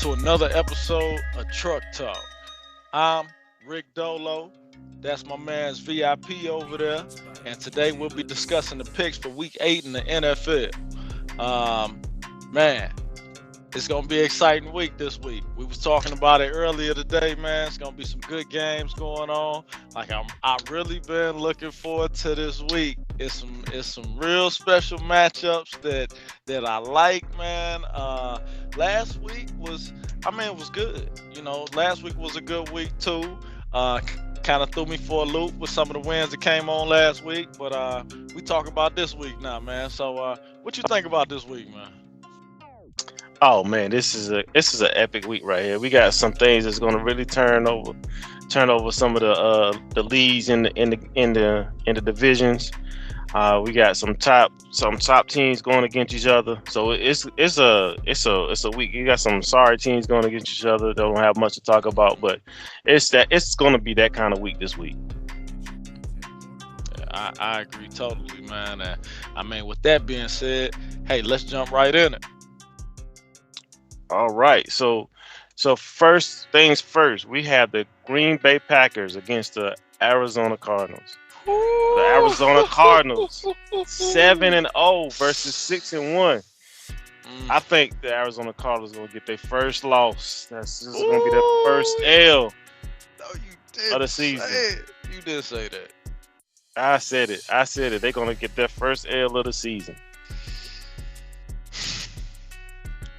to another episode of Truck Talk. I'm Rick Dolo. That's my man's VIP over there. And today we'll be discussing the picks for week 8 in the NFL. Man, it's gonna be an exciting week this week. We was talking about it earlier today, man. It's gonna be some good games going on. I really been looking forward to this week. It's some real special matchups that I like, man. Last week it was good. Last week was a good week too. Kind of threw me for a loop with some of the wins that came on last week, but we talk about this week now, man. So what you think about this week, man? Oh man, this is an epic week right here. We got some things that's going to really turn over some of the leads in the divisions. We got some top teams going against each other. So it's a week. You got some sorry teams going against each other. They don't have much to talk about, but it's going to be that kind of week this week. I agree totally, man. With that being said, hey, let's jump right in it. All right. So first things first, we have the Green Bay Packers against the Arizona Cardinals. The Arizona Cardinals 7-0 versus 6-1. I think the Arizona Cardinals gonna get their first loss. This is gonna be their first L of the season. You did say that. I said it. They're gonna get their first L of the season.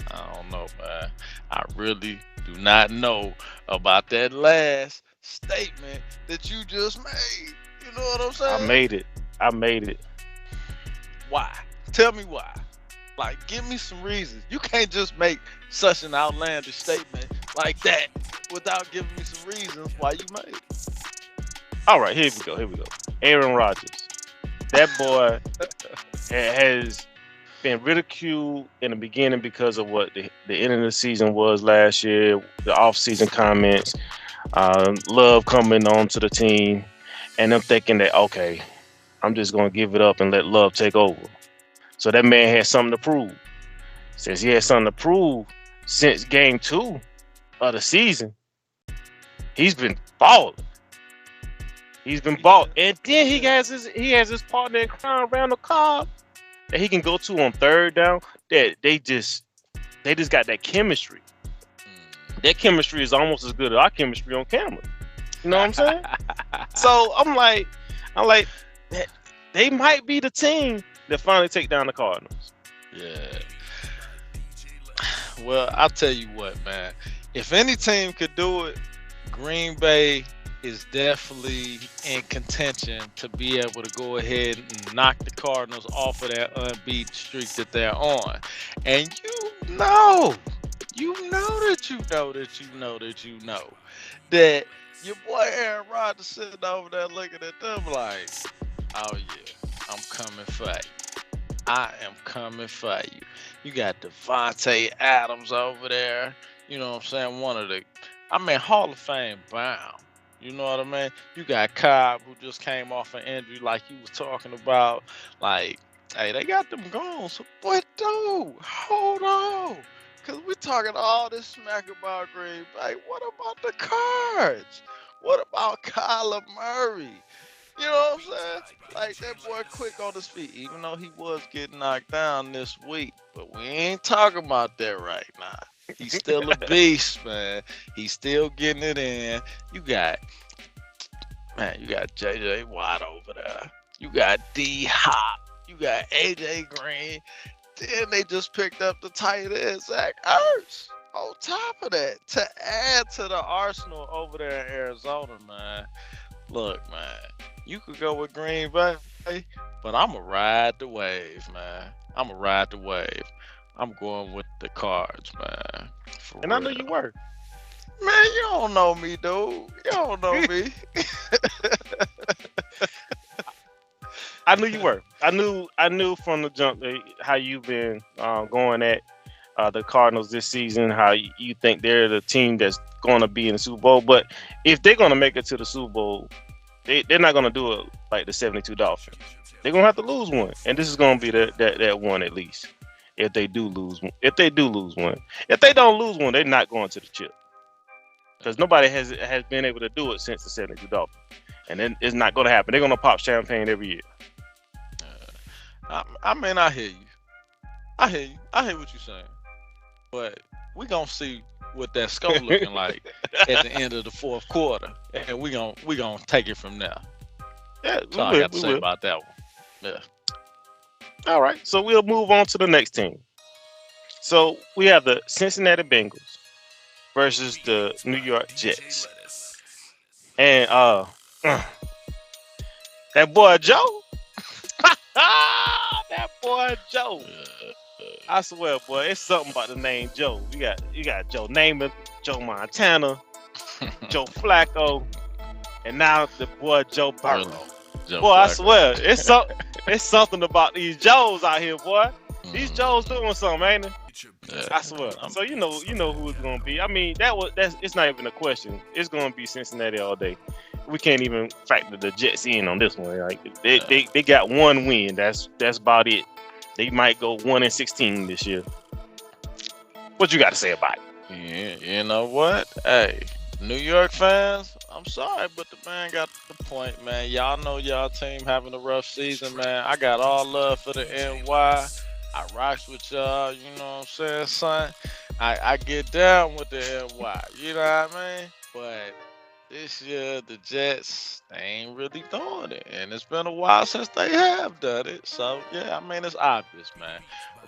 I don't know, man. I really do not know about that last statement that you just made. You know what I'm saying? I made it. Why? Tell me why. Like, give me some reasons. You can't just make such an outlandish statement like that without giving me some reasons why you made it. All right, here we go. Aaron Rodgers. That boy has been ridiculed in the beginning because of what the end of the season was last year, the off-season comments, Love coming on to the team, and them thinking that, okay, I'm just going to give it up and let Love take over. So that man had something to prove. Since he had something to prove since game 2 of the season, he's been balling. And then he has his partner in crime, Randall Cobb, that he can go to on third down. That they just got that chemistry. That chemistry is almost as good as our chemistry on camera. You know what I'm saying? So I'm like, they might be the team that finally take down the Cardinals. Yeah. Well, I'll tell you what, man. If any team could do it, Green Bay is definitely in contention to be able to go ahead and knock the Cardinals off of that unbeaten streak that they're on. And that your boy Aaron Rodgers sitting over there looking at them like, oh yeah, I'm coming for you. I am coming for you. You got Devontae Adams over there. You know what I'm saying? Hall of Fame bound. You know what I mean? You got Cobb, who just came off an injury like you was talking about. Like, hey, they got them going. So, but dude, hold on. Because we're talking all this smack about Green Bay. What about the Cards? What about Kyler Murray? You know what I'm saying? Like, that boy quick on his feet, even though he was getting knocked down this week. But we ain't talking about that right now. He's still a beast, man. He's still getting it in. You got J.J. Watt over there. You got D-Hop. You got A.J. Green. Then they just picked up the tight end, Zach Ertz. On top of that, to add to the arsenal over there in Arizona, man. Look, man, you could go with Green Bay, but I'm going to ride the wave, man. I'm going with the Cards, man. And I know you were. Man, you don't know me, dude. You don't know me. I knew you were. I knew from the jump how you've been going at the Cardinals this season, how you think they're the team that's going to be in the Super Bowl. But if they're going to make it to the Super Bowl, they're not going to do it like the 72 Dolphins. They're going to have to lose one. And this is going to be that one at least. if they do lose one. If they do lose one, if they don't lose one, they're not going to the chip because nobody has been able to do it since the '72 Dolphins, and then it's not going to happen. They're going to pop champagne every year. I mean, I hear you. I hear you. I hear what you're saying. But we gonna see what that score looking like at the end of the fourth quarter, and we gonna take it from there. Yeah, So I got to say about that one. Yeah. All right, so we'll move on to the next team. So we have the Cincinnati Bengals versus the New York Jets, and that boy Joe, that boy Joe. I swear, boy, it's something about the name Joe. You got Joe Namath, Joe Montana, Joe Flacco, and now the boy Joe Burrow. Joe Boy, I Flacco. swear, it's something about these Joes out here, boy. These Joes doing something, ain't it? Yeah. I swear. So you know who it's gonna be. I mean, it's not even a question. It's gonna be Cincinnati all day. We can't even factor the Jets in on this one. Like they got one win. That's about it. They might go 1-16 this year. What you got to say about it? Yeah, you know what? Hey, New York fans, I'm sorry, but the man got the point, man. Y'all know y'all team having a rough season, man. I got all love for the NY. I rocks with y'all, you know what I'm saying, son? I get down with the NY, you know what I mean? But this year, the Jets, they ain't really doing it. And it's been a while since they have done it. So, yeah, I mean, it's obvious, man.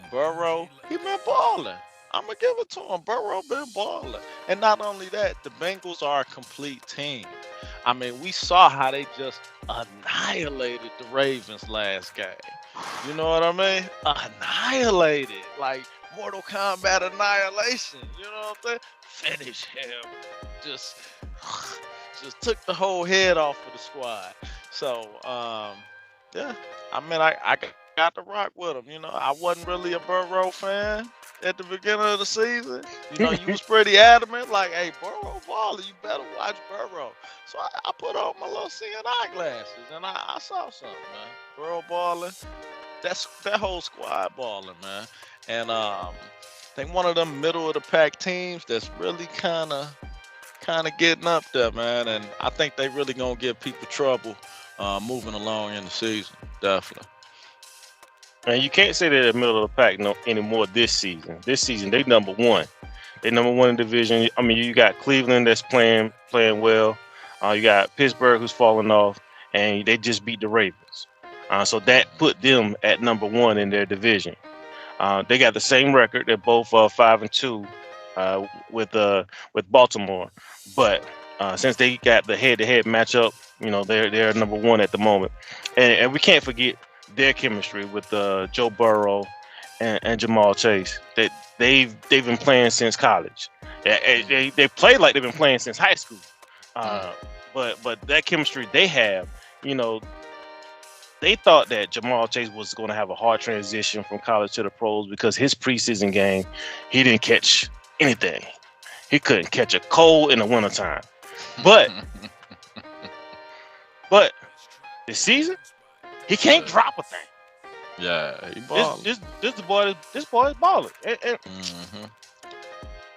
Burrow, he been balling. I'm going to give it to him. Burrow been balling. And not only that, the Bengals are a complete team. I mean, we saw how they just annihilated the Ravens last game. You know what I mean? Annihilated. Like Mortal Kombat annihilation. You know what I'm saying? Finish him. Just took the whole head off of the squad. So, yeah. I mean, I got to rock with him. You know, I wasn't really a Burrow fan at the beginning of the season. You know, you was pretty adamant, like, hey, Burrow baller, you better watch Burrow. So I put on my little CNI glasses, and I saw something, man. Burrow balling. That whole squad balling, man. And they one of them middle of the pack teams that's really kind of getting up there, man. And I think they really gonna give people trouble moving along in the season, definitely. And you can't say they're the middle of the pack no anymore this season. This season, they number one. They number one in the division. I mean, you got Cleveland that's playing well. You got Pittsburgh who's falling off, and they just beat the Ravens. So that put them at number one in their division. They got the same record. They're both 5-2 with Baltimore. But since they got the head-to-head matchup, you know they're number one at the moment. And we can't forget their chemistry with Joe Burrow and Jamal Chase. That they've been playing since college. They play like they've been playing since high school. But that chemistry they have, you know. They thought that Jamal Chase was going to have a hard transition from college to the pros because his preseason game, he didn't catch anything. He couldn't catch a cold in the wintertime. But this season, he can't drop a thing. Yeah, he balling. This boy is balling. And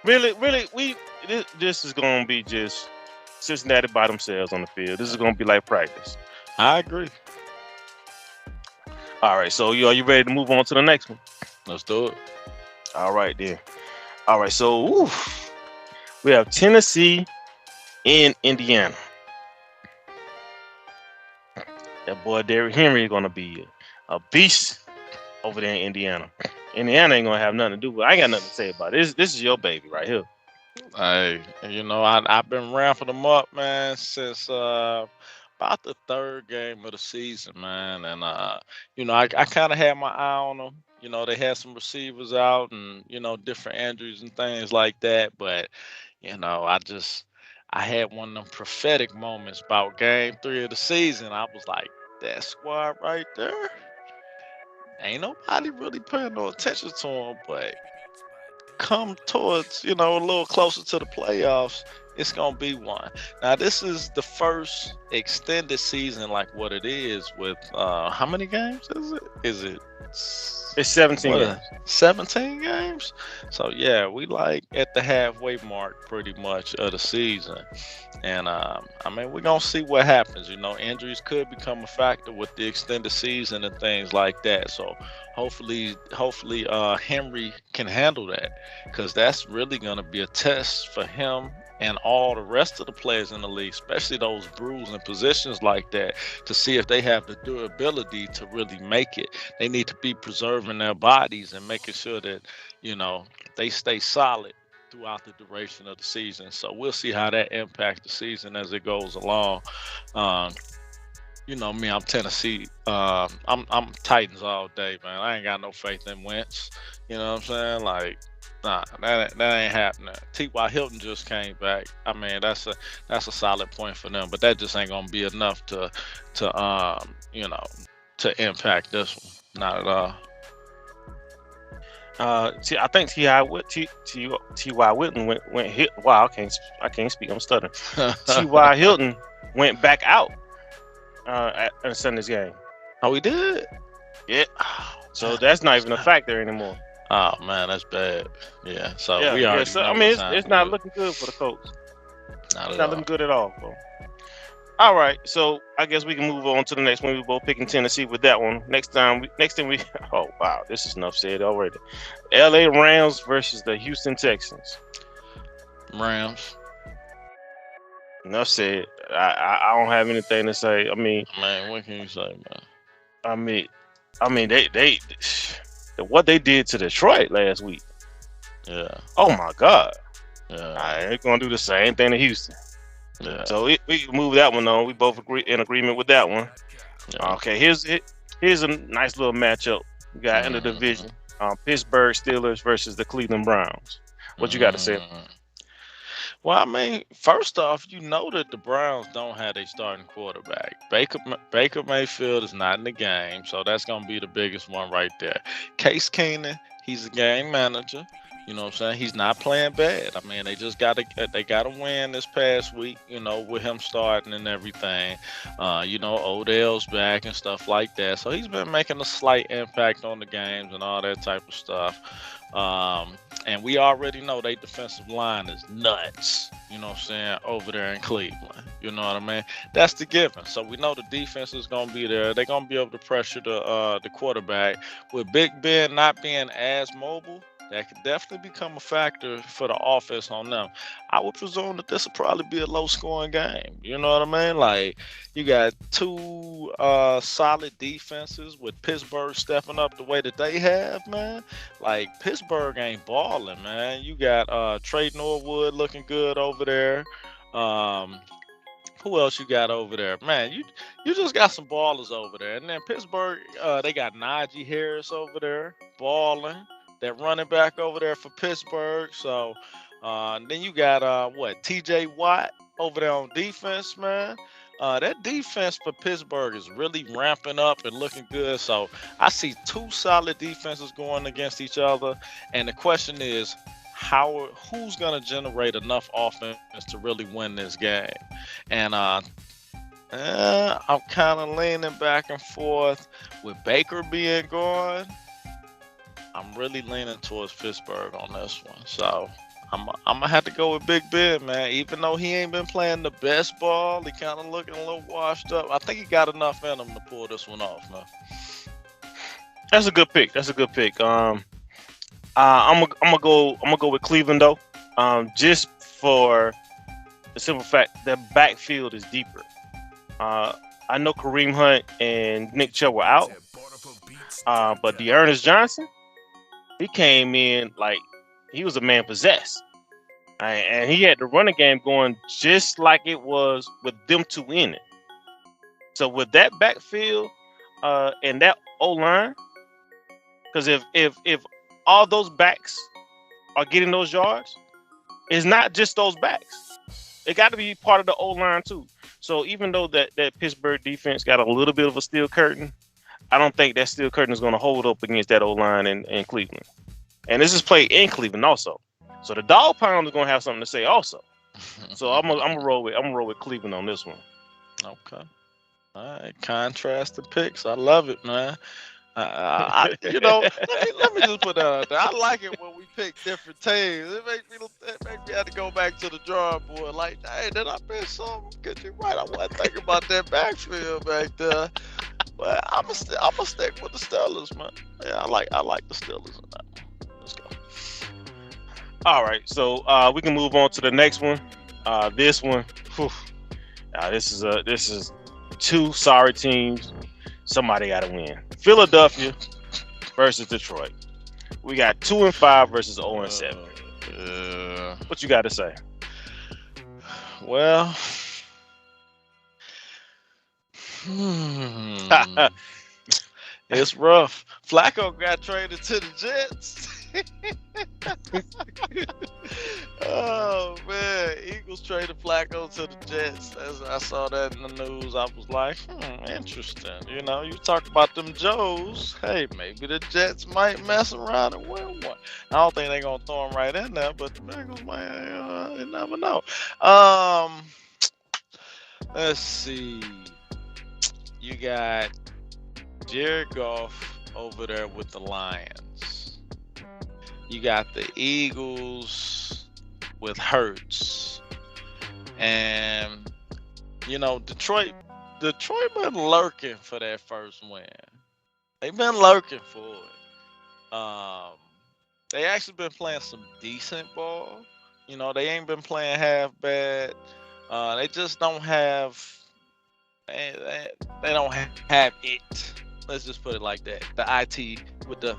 really, this is going to be just Cincinnati by themselves on the field. This is going to be like practice. I agree. All right, so are you ready to move on to the next one? Let's do it. All right, then. All right, so we have Tennessee and Indiana. That boy Derrick Henry is going to be a beast over there in Indiana. Indiana ain't going to have nothing to do with it. I ain't got nothing to say about it. This is your baby right here. Hey, you know, I've been ramping them up, man, since about the third game of the season, man. And you know, I kind of had my eye on them. You know, they had some receivers out and, you know, different injuries and things like that. But, you know, I had one of them prophetic moments about game 3 of the season. I was like, that squad right there, ain't nobody really paying no attention to them, but come towards, you know, a little closer to the playoffs, It's gonna be one. Now this is the first extended season, like what it is with how many games is it? Is it It's 17 what games. 17 games? So yeah, we like at the halfway mark pretty much of the season. And I mean, we're gonna see what happens. You know, injuries could become a factor with the extended season and things like that. So hopefully, Henry can handle that, because that's really gonna be a test for him and all the rest of the players in the league, especially those bruising positions like that, to see if they have the durability to really make it. They need to be preserving their bodies and making sure that you know they stay solid throughout the duration of the season. So we'll see how that impacts the season as it goes along. Um, you know me, I'm Tennessee. I'm Titans all day, man. I ain't got no faith in Wentz. You know what I'm saying? Like, nah, that ain't happening. T.Y. Hilton just came back. I mean, that's a solid point for them, but that just ain't gonna be enough to to impact this one. Not at all. I think T.Y. Hilton went hit. Wow, I can't speak. I'm stuttering. T.Y. Hilton went back out at Sunday's game. Oh, we did. Yeah. So that's not even a factor anymore. Oh man, that's bad. Yeah, so Yeah, we yeah. already So I know mean, what it's time not it is. looking good for the Colts. Not It's at not all. looking good at all, bro. All right, so I guess we can move on to the next one. We both picking Tennessee with that one. Next thing we. Oh wow, this is enough said already. L.A. Rams versus the Houston Texans. Rams. Enough said. I don't have anything to say. Man, what can you say, man? I mean, they what they did to Detroit last week. Yeah, Oh my God, yeah, I ain't gonna do the same thing to Houston. yeah, So we can move that one on. We both agree in agreement with that one. yeah. Okay, here's a nice little matchup. We got in the Mm, division. Pittsburgh Steelers versus the Cleveland Browns. What you got to say? mm. Well, I mean, first off, you know that the Browns don't have a starting quarterback. Baker Mayfield is not in the game, so that's gonna be the biggest one right there. Case Keenum, he's a game manager. You know what I'm saying? He's not playing bad. I mean, they got to win this past week. You know, with him starting and everything. You know, Odell's back and stuff like that. So he's been making a slight impact on the games and all that type of stuff. And we already know their defensive line is nuts. You know what I'm saying? Over there in Cleveland. You know what I mean? That's the given. So we know the defense is gonna be there. They're gonna be able to pressure the quarterback. With Big Ben not being as mobile, that could definitely become a factor for the offense on them. I would presume that this will probably be a low scoring game. You know what I mean? Like, you got two solid defenses with Pittsburgh stepping up the way that they have, man. Like, Pittsburgh ain't balling, man. You got Trey Norwood looking good over there. Um, who else you got over there, man? You just got some ballers over there, and then Pittsburgh, they got Najee Harris over there balling. That running back over there for Pittsburgh. So then you got what T.J. Watt over there on defense, man. That defense for Pittsburgh is really ramping up and looking good. So I see two solid defenses going against each other, and the question is, who's gonna generate enough offense to really win this game? And I'm kind of leaning back and forth with Baker being gone. I'm really leaning towards Pittsburgh on this one. So I'm gonna have to go with Big Ben, man. Even though he ain't been playing the best ball, he kind of looking a little washed up. I think he got enough in him to pull this one off, man. That's a good pick. That's a good pick. I'm gonna go with Cleveland though. Just for the simple fact that backfield is deeper. I know Kareem Hunt and Nick Chubb were out, but Dearness Johnson, he came in like he was a man possessed. And he had the running game going just like it was with them two in it. So with that backfield and that O line, because if all those backs are getting those yards, it's not just those backs. It got to be part of the O line too. So even though that Pittsburgh defense got a little bit of a steel curtain, I don't think that steel curtain is going to hold up against that O line in Cleveland. And this is played in Cleveland also. So the dog pound is going to have something to say also. So I'm gonna roll with Cleveland on this one. Okay. All right. Contrasting picks. I love it, man. Let me just put that out there. I like it when we pick different teams. It make me have to go back to the drawing board. Like, hey, did I miss something? Cause you're right. I wasn't thinking about that backfield back there. But I'm gonna stick with the Steelers, man. Yeah, I like the Steelers in that one. Let's go. All right, so we can move on to the next one. This one, whew, this is two sorry teams. Somebody got to win. Philadelphia versus Detroit. We got 2-5 versus 0-7. What you got to say? Well, it's rough. Flacco got traded to the Jets. Oh man, Eagles traded Flacco to the Jets. As I saw that in the news, I was like, interesting. You talk about them Joes. Hey, maybe the Jets might mess around and win one. I don't think they're gonna throw him right in there, but the Bengals might. You never know. Let's see. You got Jared Goff over there with the Lions. You got the Eagles with Hurts. And Detroit been lurking for that first win. They've been lurking for it. They actually been playing some decent ball. They ain't been playing half bad. They just don't have they don't have it. Let's just put it like that. The IT with the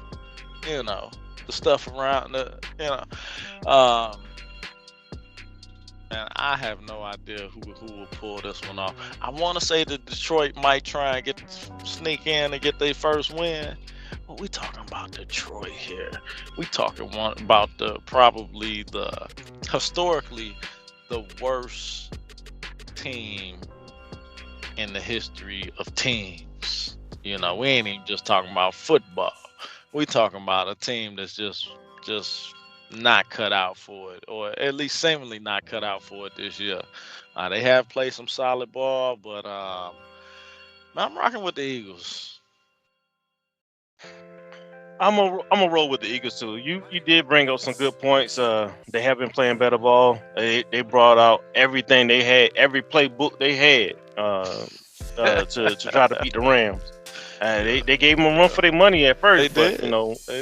the stuff around and I have no idea who will pull this one off. I want to say that Detroit might try and sneak in and get their first win. But we talking about Detroit here. We talking about probably historically the worst team in the history of teams. We ain't even just talking about football. We talking about a team that's just not cut out for it, or at least seemingly not cut out for it this year. They have played some solid ball, but I'm rocking with the Eagles. I'm a roll with the Eagles too. You did bring up some good points. They have been playing better ball. They brought out everything they had, every playbook they had to try to beat the Rams. They gave them a run for their money at first, they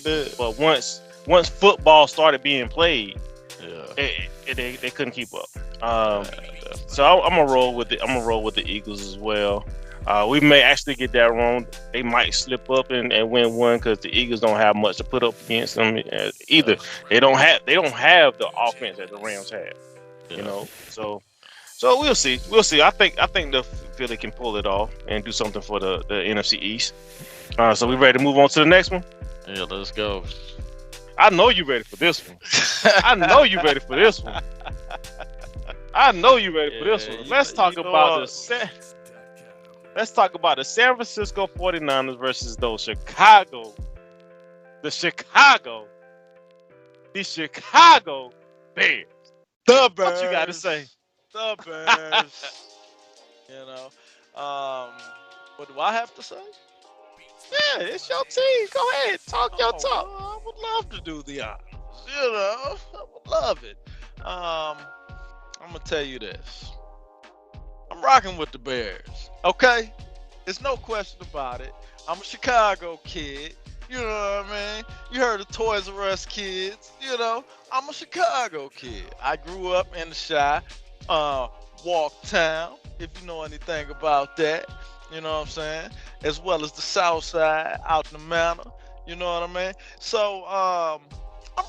did. But once football started being played, Yeah. they couldn't keep up. So I'm gonna roll with the Eagles as well. We may actually get that wrong. They might slip up and win one because the Eagles don't have much to put up against them either. They don't have the offense that the Rams have. Yeah. So we'll see. I think the Philly can pull it off and do something for the NFC East. So we ready to move on to the next one? Yeah, let's go. I know you ready for this one. I know you ready for this one. Let's talk about the San Francisco 49ers versus the Chicago Bears. The Bears. What you got to say? The Bears. What do I have to say? Yeah, it's your team. Go ahead, talk your talk. I would love to do the honors. I would love it. I'm gonna tell you this. I'm rocking with the Bears. Okay, there's no question about it. I'm a Chicago kid. You know what I mean? You heard of Toys R Us kids. I'm a Chicago kid. I grew up in the Chi, Walktown, if you know anything about that. You know what I'm saying? As well as the South Side out in the Manor. You know what I mean? So I'm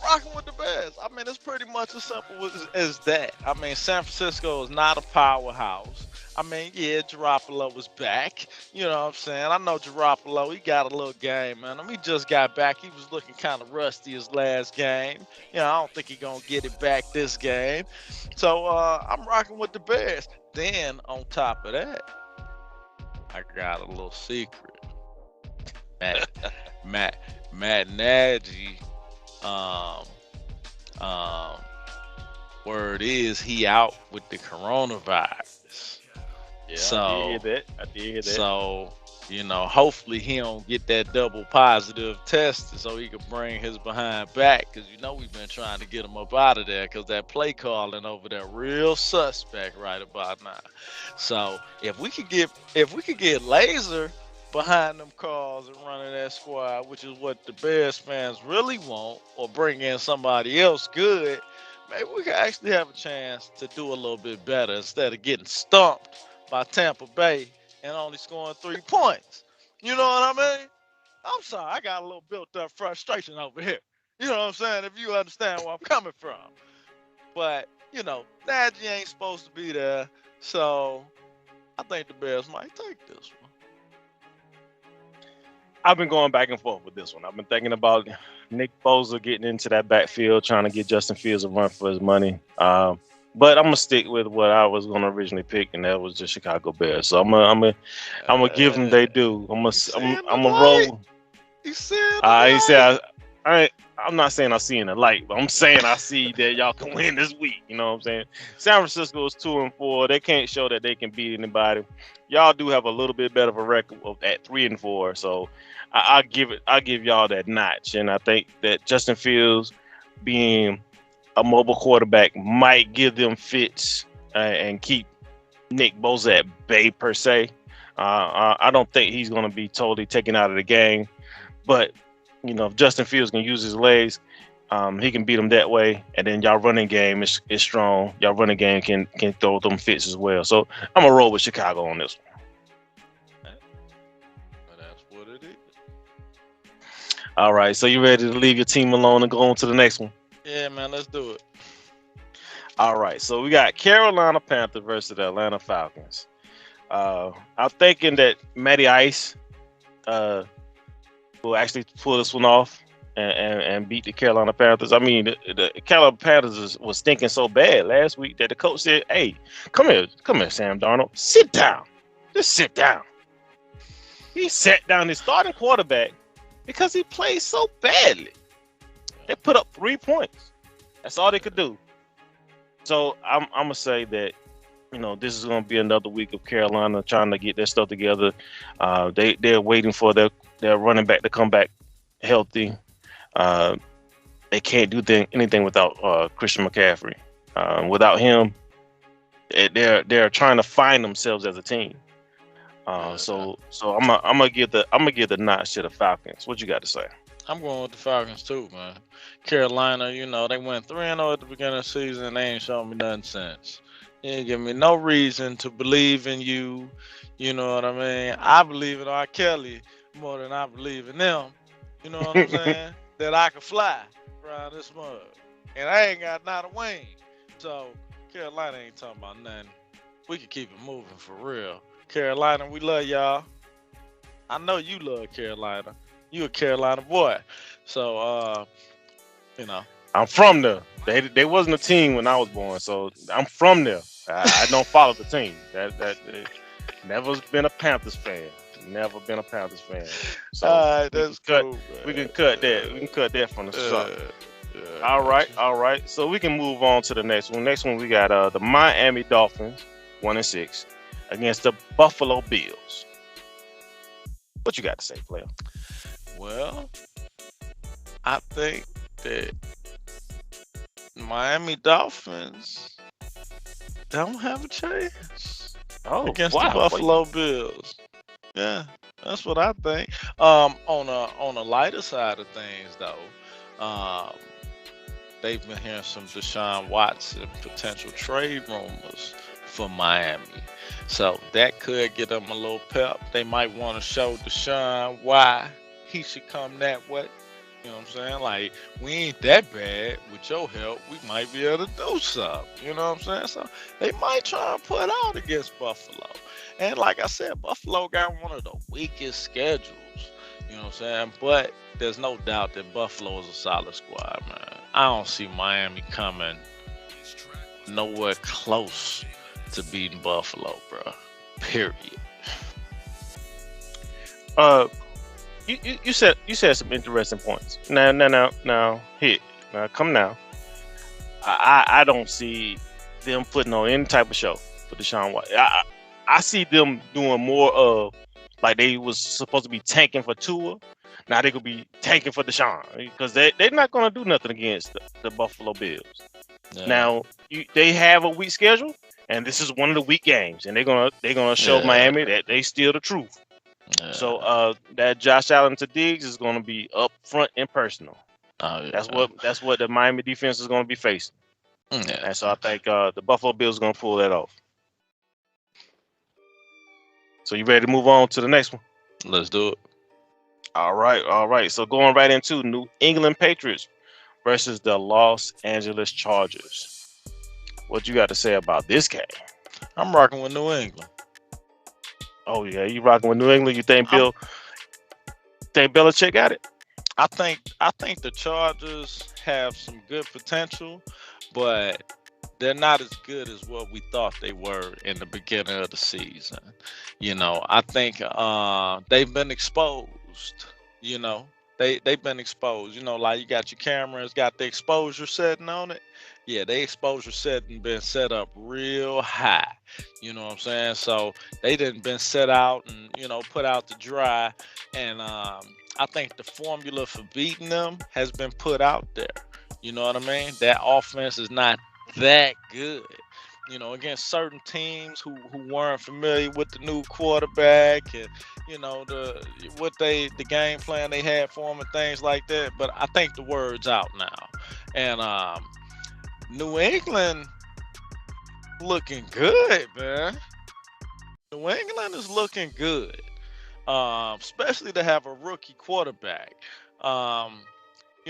rocking with the Bears. I mean, it's pretty much as simple as that. I mean, San Francisco is not a powerhouse. I mean, yeah, Garoppolo was back. You know what I'm saying? I know Garoppolo, he got a little game, man. He just got back. He was looking kind of rusty his last game. I don't think he's going to get it back this game. So I'm rocking with the Bears. Then, on top of that, I got a little secret. Matt Nagy Word is he out with the coronavirus. Yeah, I did hear So that. I did hear that. So, hopefully he don't get that double positive test so he can bring his behind back. Because we've been trying to get him up out of there because that play calling over there real suspect right about now. So if we could get Laser behind them calls and running that squad, which is what the Bears fans really want, or bring in somebody else good, maybe we could actually have a chance to do a little bit better instead of getting stumped by Tampa Bay and only scoring 3 points. You know what I mean? I'm sorry, I got a little built up frustration over here. You know what I'm saying? If you understand where I'm coming from. But, Najee ain't supposed to be there. So I think the Bears might take this one. I've been going back and forth with this one. I've been thinking about Nick Bosa getting into that backfield, trying to get Justin Fields a run for his money. But I'm gonna stick with what I was gonna originally pick, and that was the Chicago Bears. So I'm gonna give them they do. You seeing the I'm gonna light? roll. You seeing the I light? said I'm not saying I see in the light, but I'm saying I see that y'all can win this week. You know what I'm saying? San Francisco is 2-4. They can't show that they can beat anybody. Y'all do have a little bit better of a record at 3-4. So I give y'all that notch, and I think that Justin Fields being a mobile quarterback might give them fits and keep Nick Bosa at bay per se. I don't think he's going to be totally taken out of the game, but if Justin Fields can use his legs, he can beat them that way. And then y'all running game is strong. Y'all running game can throw them fits as well. So I'm gonna roll with Chicago on this one. But that's what it is. All right, so you ready to leave your team alone and go on to the next one? Yeah, man, let's do it. All right, so we got Carolina Panthers versus the Atlanta Falcons. I'm thinking that Matty Ice will actually pull this one off and beat the Carolina Panthers. I mean, the Carolina Panthers was stinking so bad last week that the coach said, "Hey, come here, Sam Darnold, sit down, just sit down." He sat down his starting quarterback because he played so badly. They put up 3 points. That's all they could do. So I'm gonna say that this is gonna be another week of Carolina trying to get their stuff together. They're waiting for their running back to come back healthy. They can't do anything without Christian McCaffrey. Without him, they're trying to find themselves as a team. So I'm gonna give the notch to the Falcons. What you got to say? I'm going with the Falcons too, man. Carolina, they went 3-0 at the beginning of the season and they ain't showing me nothing since. You ain't giving me no reason to believe in you. You know what I mean? I believe in R. Kelly more than I believe in them. You know what I'm saying? That I can fly around this mug. And I ain't got not a wing. So Carolina ain't talking about nothing. We can keep it moving for real. Carolina, we love y'all. I know you love Carolina. You a Carolina boy. So I'm from there. They wasn't a team when I was born, so I'm from there. I don't follow the team. That never been a Panthers fan. Never been a Panthers fan. So that's cool. We can cut that. We can cut that from the start. All right. So we can move on to the next one. Next one we got the Miami Dolphins, 1-6, against the Buffalo Bills. What you got to say, player? Well, I think that Miami Dolphins don't have a chance against the Buffalo Bills. Yeah, that's what I think. On a lighter side of things, though, they've been hearing some Deshaun Watson potential trade rumors for Miami. So that could get them a little pep. They might want to show Deshaun why he should come that way. You know what I'm saying? Like, we ain't that bad. With your help, we might be able to do something. You know what I'm saying? So they might try and put out against Buffalo. And like I said, Buffalo got one of the weakest schedules. You know what I'm saying? But there's no doubt that Buffalo is a solid squad, man. I don't see Miami coming nowhere close to beating Buffalo, bro. Period. You said some interesting points. Now, hit. Now, come now. I don't see them putting on any type of show for Deshaun Watson. I see them doing more of like they was supposed to be tanking for Tua. Now they could be tanking for Deshaun because they're not going to do nothing against the Buffalo Bills. Yeah. Now they have a weak schedule, and this is one of the weak games, and they're gonna show Yeah. Miami that they still the truth. So Yeah. that Josh Allen to Diggs is gonna be up front and personal. Oh That's yeah. what the Miami defense is gonna be facing, Yeah. and so I think the Buffalo Bills are gonna pull that off. So you ready to move on to the next one? Let's do it. All right. So going right into New England Patriots versus the Los Angeles Chargers. What you got to say about this game? I'm rocking with New England. Oh yeah, you rocking with New England? You think I'm, Belichick got it? I think the Chargers have some good potential, but they're not as good as what we thought they were in the beginning of the season. I think they've been exposed. You know, they've been exposed. Like you got your cameras, got the exposure setting on it. Yeah, they exposure setting been set up real high. You know what I'm saying? So they didn't been set out and put out to dry, and I think the formula for beating them has been put out there. You know what I mean? That offense is not that good. Against certain teams who weren't familiar with the new quarterback and the game plan they had for him and things like that. But I think the word's out now, and New England looking good, man. New England is looking good, especially to have a rookie quarterback. Um,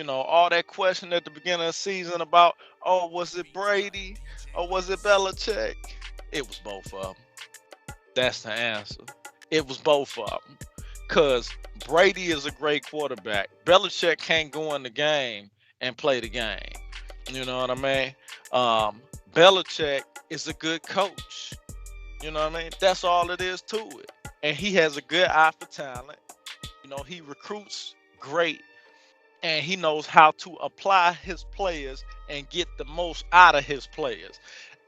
all that question at the beginning of the season about, oh, was it Brady or was it Belichick? It was both of them. That's the answer. It was both of them. Because Brady is a great quarterback. Belichick can't go in the game and play the game. You know what I mean? Belichick is a good coach. You know what I mean? That's all it is to it. And he has a good eye for talent. He recruits great, and he knows how to apply his players and get the most out of his players.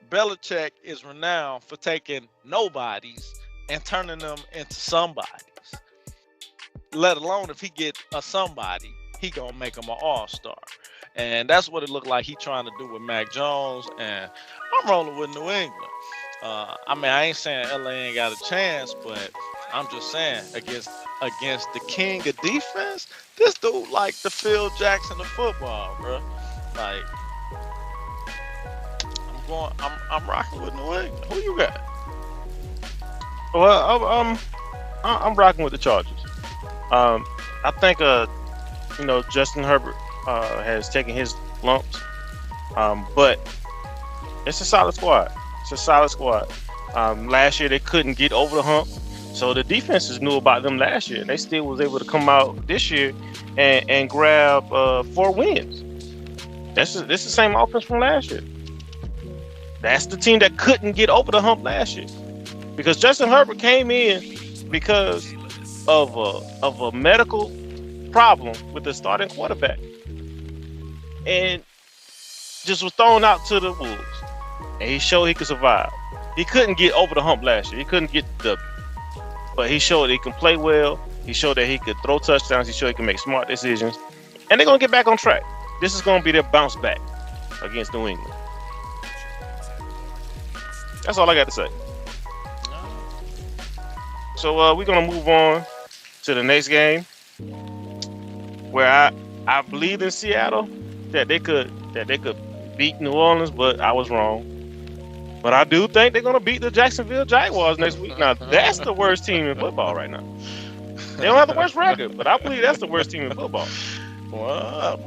Belichick is renowned for taking nobodies and turning them into somebodies. Let alone if he get a somebody, he gonna make him an all-star. And that's what it looked like he trying to do with Mac Jones. And I'm rolling with New England. I ain't saying LA ain't got a chance, but I'm just saying against the king of defense, this dude like the Phil Jackson of football, bro. Like I'm rocking with New England. Who you got? Well, I'm rocking with the Chargers. I think Justin Herbert has taken his lumps, but it's a solid squad. It's a solid squad. Last year they couldn't get over the hump, so the defenses knew about them last year. They still was able to come out this year and grab 4 wins. This the same offense from last year. That's the team that couldn't get over the hump last year because Justin Herbert came in because of a medical problem with the starting quarterback and just was thrown out to the wolves. And he showed he could survive. He couldn't get over the hump last year. He couldn't get the, but he showed he can play well. He showed that he could throw touchdowns. He showed he can make smart decisions. And they're gonna get back on track. This is gonna be their bounce back against New England. That's all I got to say. So we're gonna move on to the next game, where I believed in Seattle that they could beat New Orleans, but I was wrong. But I do think they're gonna beat the Jacksonville Jaguars next week. Now that's the worst team in football right now. They don't have the worst record, but I believe that's the worst team in football. Well,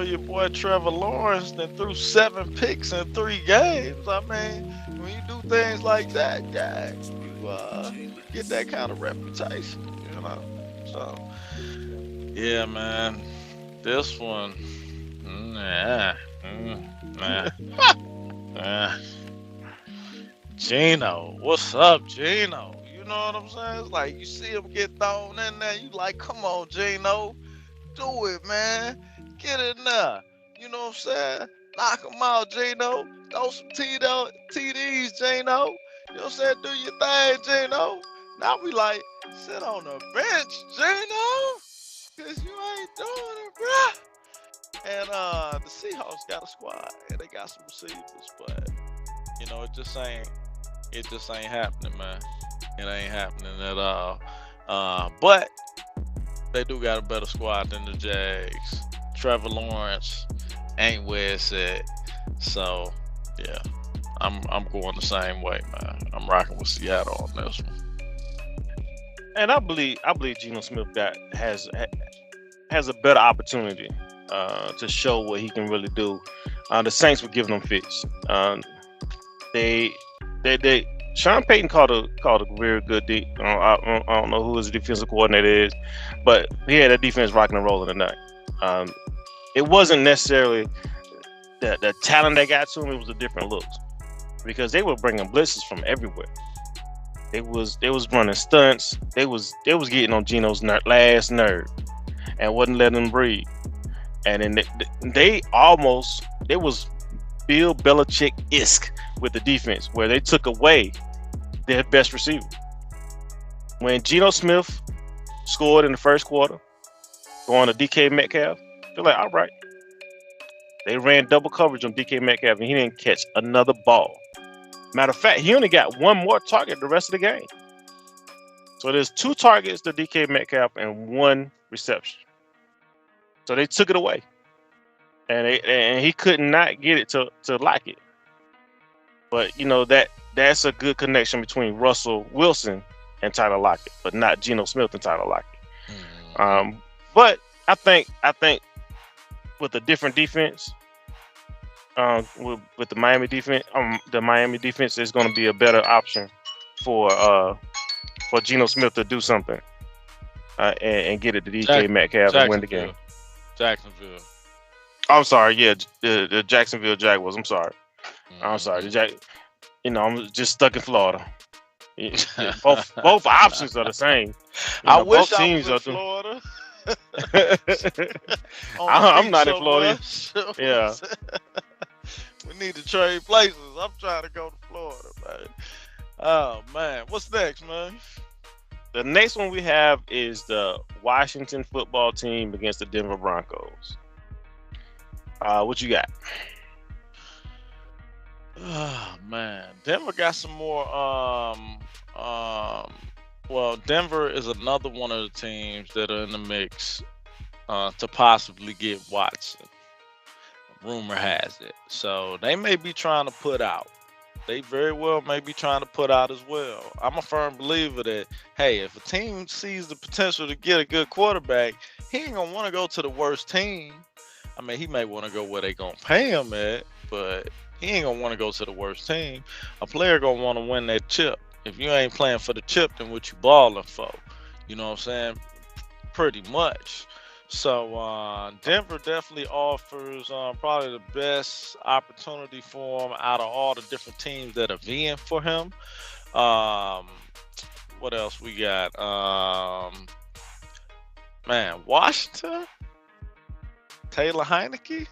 your boy Trevor Lawrence then threw 7 picks in 3 games. When you do things like that, yeah, you get that kind of reputation, So, yeah, man, this one, Gino, what's up, Gino? You know what I'm saying? It's like you see him get thrown in there, you like, come on, Gino. Do it, man. Get in there. You know what I'm saying? Knock them out, Gino. Throw some TDs, Gino. You know what I'm saying? Do your thing, Gino. Now we like, sit on the bench, Gino. Cause you ain't doing it, bruh. And the Seahawks got a squad and they got some receivers, but it just ain't happening, man. It ain't happening at all. But they do got a better squad than the Jags. Trevor Lawrence ain't where it's at. So yeah, I'm going the same way, man. I'm rocking with Seattle on this one. And I believe Geno Smith has a better opportunity to show what he can really do. The Saints were giving him fits. They they Sean Payton called a very good I don't know who his defensive coordinator is, but he had a defense rocking and rolling tonight. Um, it wasn't necessarily the talent they got to him; it was the different looks because they were bringing blitzes from everywhere. They was running stunts. They was getting on Geno's last nerve and wasn't letting him breathe. And then they was Bill Belichick-esque with the defense where they took away their best receiver. When Geno Smith scored in the first quarter, going to DK Metcalf, they're like, all right. They ran double coverage on DK Metcalf and he didn't catch another ball. Matter of fact, he only got one more target the rest of the game. So there's 2 targets to DK Metcalf and 1 reception. So they took it away. And he could not get it to like it. But that's a good connection between Russell Wilson and Tyler Lockett, but not Geno Smith and Tyler Lockett. But I think with a different defense, with the Miami defense is going to be a better option for Geno Smith to do something and get it to DK Metcalf and win the game. Jacksonville. I'm sorry, yeah, the Jacksonville Jaguars. I'm sorry. I'm sorry. I'm just stuck in Florida. Both options are the same. I wish I was in Florida. I'm not in Florida. Yeah. We need to trade places. I'm trying to go to Florida, man. Oh man, what's next, man? The next one we have is the Washington football team against the Denver Broncos. What you got? Oh man, Denver got some more. Well, Denver is another one of the teams that are in the mix to possibly get Watson. Rumor has it, so they may be trying to put out. They very well may be trying to put out as well. I'm a firm believer that, hey, if a team sees the potential to get a good quarterback, he ain't gonna want to go to the worst team. I mean, he may want to go where they gonna pay him at, but he ain't gonna want to go to the worst team. A player gonna want to win that chip. If you ain't playing for the chip, then what you balling for? You know what I'm saying? Pretty much. So Denver definitely offers probably the best opportunity for him out of all the different teams that are vying for him. What else we got? Man, Washington, Taylor Heineke.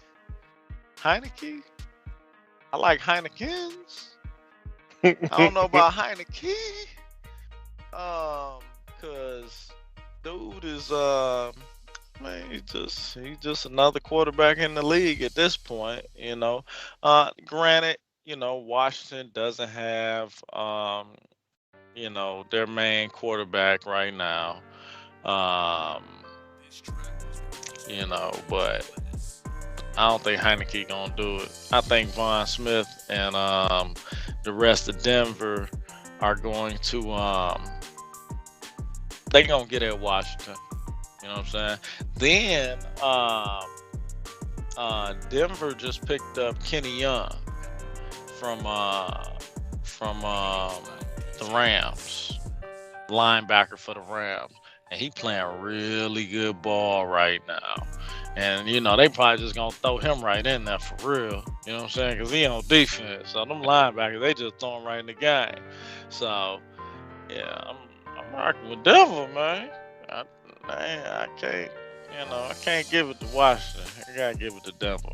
I like Heinekens. I don't know about Heineke. Cause dude is man, he's just another quarterback in the league at this point, Granted, Washington doesn't have their main quarterback right now. But I don't think Heineke gonna do it. I think Von Smith and the rest of Denver are going to they gonna get at Washington. You know what I'm saying? Then Denver just picked up Kenny Young from the Rams, linebacker for the Rams, and he playing really good ball right now. And they probably just gonna throw him right in there for real. You know what I'm saying? Because he on defense, so them linebackers they just throw him right in the game. So yeah, I'm rocking with Denver, man. I can't give it to Washington. I gotta give it to Denver.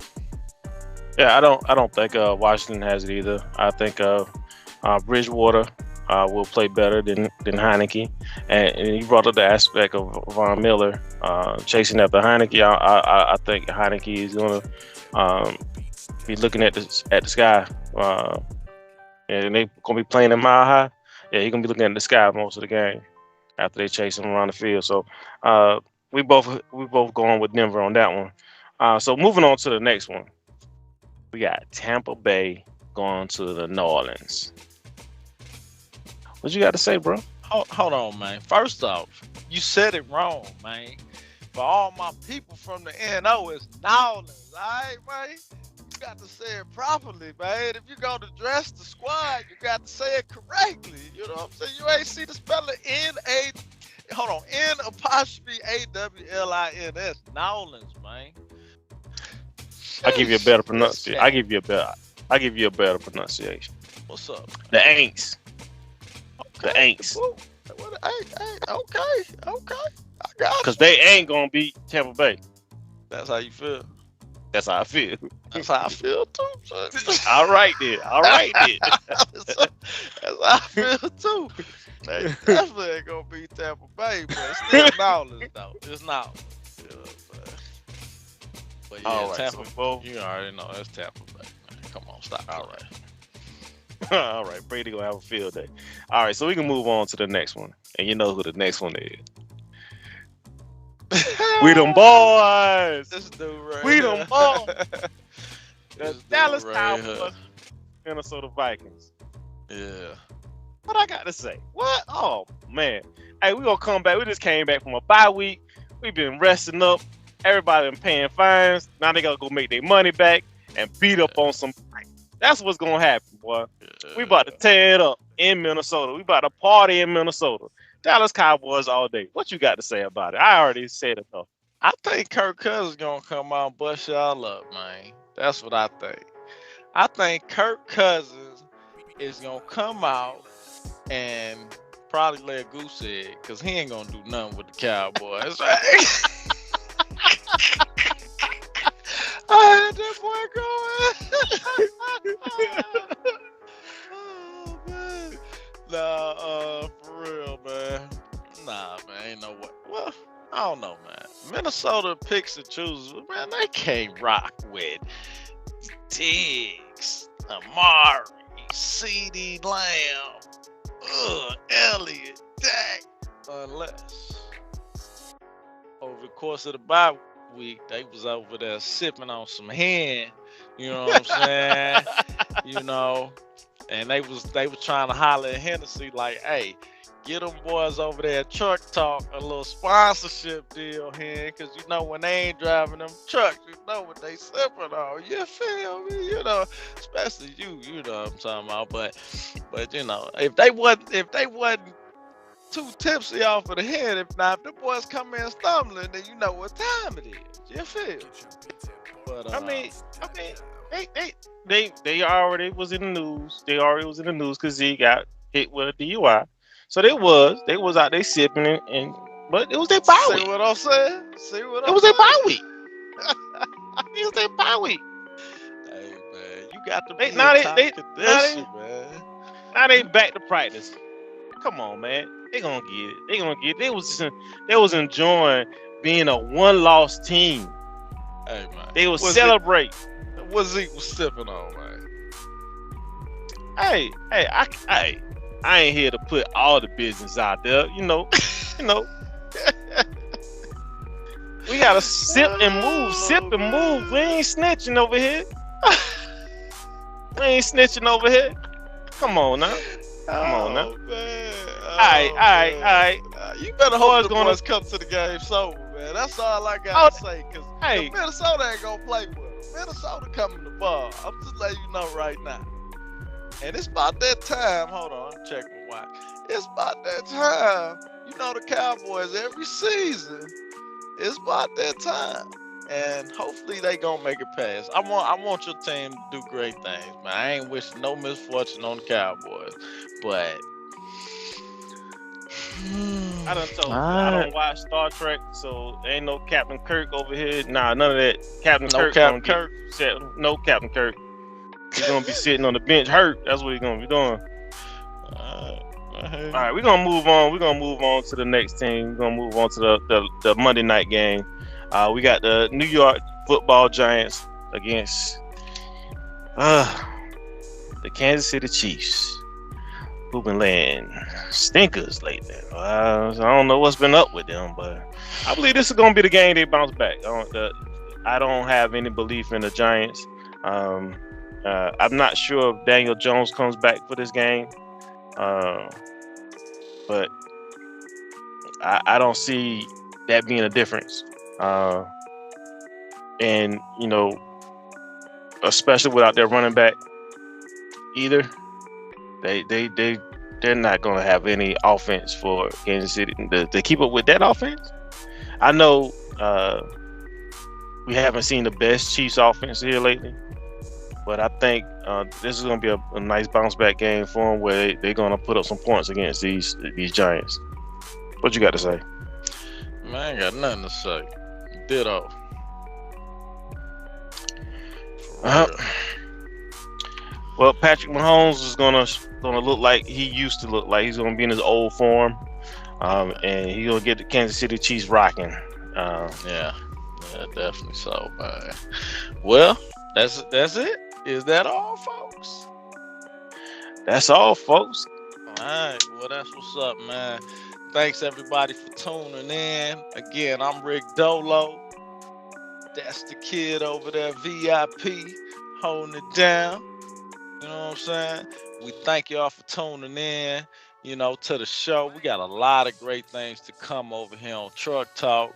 Yeah, I don't think Washington has it either. I think Bridgewater will play better than Heineke, and you brought up the aspect of Von Miller chasing after Heineke. I think Heineke is gonna um, be looking at the sky, and they gonna be playing him mile high. Yeah, he's gonna be looking at the sky most of the game after they chase him around the field. So uh, we both going with Denver on that one. So moving on to the next one, we got Tampa Bay going to the New Orleans. What you got to say, bro? Hold on, man. First off, you said it wrong, man. For all my people from the NO, it's Nolans, all right, man? You got to say it properly, man. If you go to dress the squad, you got to say it correctly. You know what I'm saying? You ain't see the spelling hold on, N apostrophe AWLINS, Nolans, man. I give you a better pronunciation. Shit. I give you a better pronunciation. What's up? The Aints. Okay. The Aints. Hey, okay. I got you. Because they ain't gonna beat Tampa Bay. That's how you feel. That's how I feel. That's how I feel too. Son. All right then. That's how I feel too. They definitely ain't gonna beat Tampa Bay, but it's still Nolans though. It's Nolans. You know what I'm saying? But yeah, All right, Tampa. so both. You already know that's Tampa Bay. Man. Come on, stop. All right. All right, Brady gonna have a field day. All right, so we can move on to the next one, and you know who the next one is. We them boys. This dude right We here. them boys. The This dude Dallas right Cowboys, here. Minnesota Vikings. Yeah. What I got to say? What? Oh man. Hey, we gonna come back. We just came back from a bye week. We've been resting up. Everybody been paying fines. Now they gotta go make their money back and beat up on some. That's what's gonna happen, boy. We about to tear it up in Minnesota. We about to party in Minnesota. Dallas Cowboys all day. What you got to say about it? I already said it though. I think Kirk Cousins gonna come out and bust y'all up, man. That's what I think. I think Kirk Cousins is gonna come out and probably lay a goose egg, cause he ain't gonna do nothing with the Cowboys. I had that boy going. Oh man. Nah, for real, man. Nah, man, ain't no way. Well, I don't know, man. Minnesota picks and chooses. Man, they can't rock with Diggs, Amari, CD Lamb, Elliott, Dak, unless over the course of the bye week they was over there sipping on some hen. You know what I'm saying? You know, and they was trying to holler at Hennessy like, hey, get them boys over there at Truck Talk a little sponsorship deal here, because you know when they ain't driving them trucks, you know what they sipping on. You feel me? You know, especially you know what I'm talking about. But you know, if they wasn't too tipsy off of the head, if the boys come in stumbling, then you know what time it is. You feel? But I mean, they already was in the news. They already was in the news because he got hit with a DUI. So they was out there sipping but it was their bye week. See what I'm saying? It was their bye week. It was their bye week. Hey man, you got to be in Now top condition, man. Now they back to practice. Come on, man. They gonna get it. They was enjoying being a one-loss team. Hey man, They will celebrate. What Zeke was sipping on, man? Hey, I ain't here to put all the business out there. You know. We gotta sip and move. We ain't snitching over here. Come on now. Man. All right. You better hope the gonna boys come to the game sober, man. That's all I gotta say. Cause Minnesota ain't gonna play with them. Minnesota coming to ball. I'm just letting you know right now. And it's about that time. Hold on, check my watch. It's about that time. You know the Cowboys every season. It's about that time. And hopefully they gonna make it past. I want your team to do great things, man. I ain't wishing no misfortune on the Cowboys, but I done told you I Alright. don't watch Star Trek, so ain't no Captain Kirk over here. Nah, none of that. Captain No Kirk gonna Captain get Kirk. set. No Captain Kirk. He's gonna be sitting on the bench hurt. That's what he's gonna be doing. Alright. I hear All you. right, we're gonna move on. We're gonna move on to the next team. We're gonna move on to the Monday night game. We got the New York Football Giants against the Kansas City Chiefs, who've been laying stinkers lately. I don't know what's been up with them, but I believe this is gonna be the game they bounce back. I don't have any belief in the Giants. I'm not sure if Daniel Jones comes back for this game, but I don't see that being a difference. And especially without their running back either, they're not going to have any offense for Kansas City to keep up with that offense. I know we haven't seen the best Chiefs offense here lately, but I think this is going to be a nice bounce back game for them, where they're going to put up some points against these Giants. What you got to say? Man, I ain't got nothing to say. Ditto. Well, Patrick Mahomes is gonna look like he used to look like. He's gonna be in his old form, and he's gonna get the Kansas City Chiefs rocking. Yeah, definitely so, man. Well, that's it. Is that all, folks? That's all, folks. All right. Well, that's what's up, man. Thanks everybody for tuning in. Again, I'm Rick Dolo. That's the kid over there, VIP, holding it down. You know what I'm saying? We thank y'all for tuning in, to the show. We got a lot of great things to come over here on Truck Talk.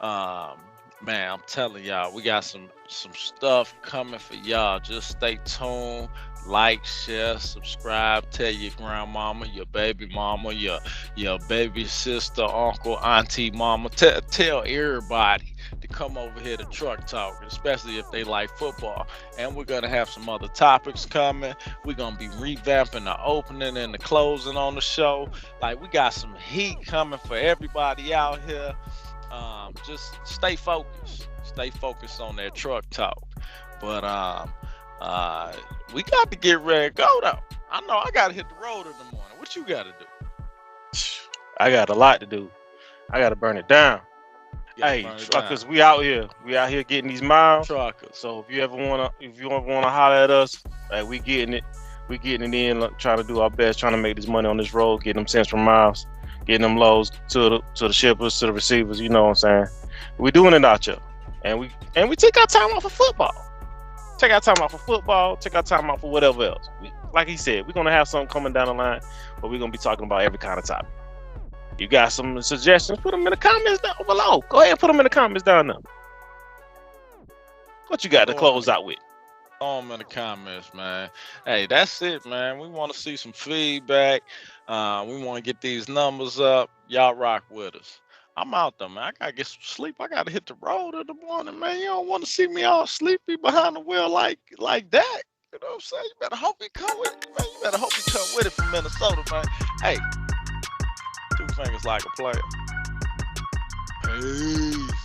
Man, I'm telling y'all, we got some stuff coming for y'all. Just stay tuned. Like, share, subscribe. Tell your grandmama, your baby mama, your baby sister, uncle, auntie, mama. Tell everybody to come over here to Truck Talk, especially if they like football. And we're gonna have some other topics coming. We're gonna be revamping the opening and the closing on the show. Like, we got some heat coming for everybody out here. Just stay focused. Stay focused on that Truck Talk. But we got to get ready to go though. I know I gotta hit the road in the morning. What you gotta do? I got a lot to do. I gotta burn it down. Gotta Hey, burn it truckers, down. we out here. We out here getting these miles. Truckers. So if you ever wanna holler at us, we getting it. We getting it in, trying to do our best, trying to make this money on this road, getting them cents per miles, getting them loads to the shippers, to the receivers. You know what I'm saying? We doing it out here, and we take our time off of football. Take our time off for football. Take our time off for whatever else. Like he said, we're gonna have something coming down the line, but we're gonna be talking about every kind of topic. You got some suggestions? Put them in the comments down below. Go ahead and put them in the comments down there. What you got to close out with? In the comments, man. Hey, that's it, man. We want to see some feedback. We want to get these numbers up. Y'all rock with us. I'm out though, man. I gotta get some sleep. I gotta hit the road in the morning, man. You don't want to see me all sleepy behind the wheel like that. You know what I'm saying? You better hope you come with it, man. You better hope you come with it from Minnesota, man. Hey, two fingers like a player. Peace.